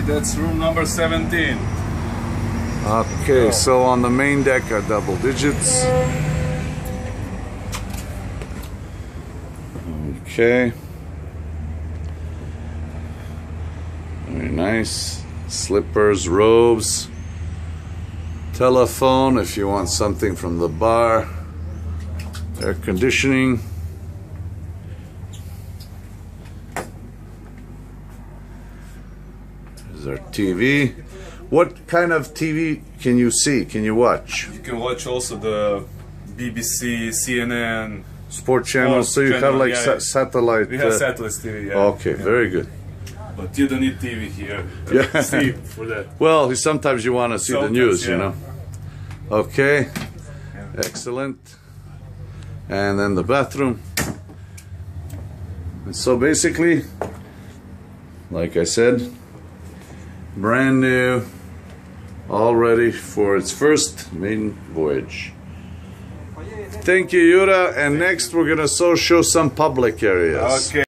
that's room number 17. Okay, so on the main deck are double digits. Okay. Very nice. Slippers, robes, telephone if you want something from the bar, air conditioning. There's our TV. What kind of TV can you see? Can you watch? You can watch also the BBC, CNN. Sport channels, so you have like satellite. We have satellite TV, yeah. Okay, very good. But you don't need TV here. Yeah. See for that. Well, sometimes you want to see the news, yeah. you know. Okay, excellent. And then the bathroom. And so basically, like I said, brand new, all ready for its first maiden voyage. Thank you, Yura. And next we're gonna show some public areas. Okay.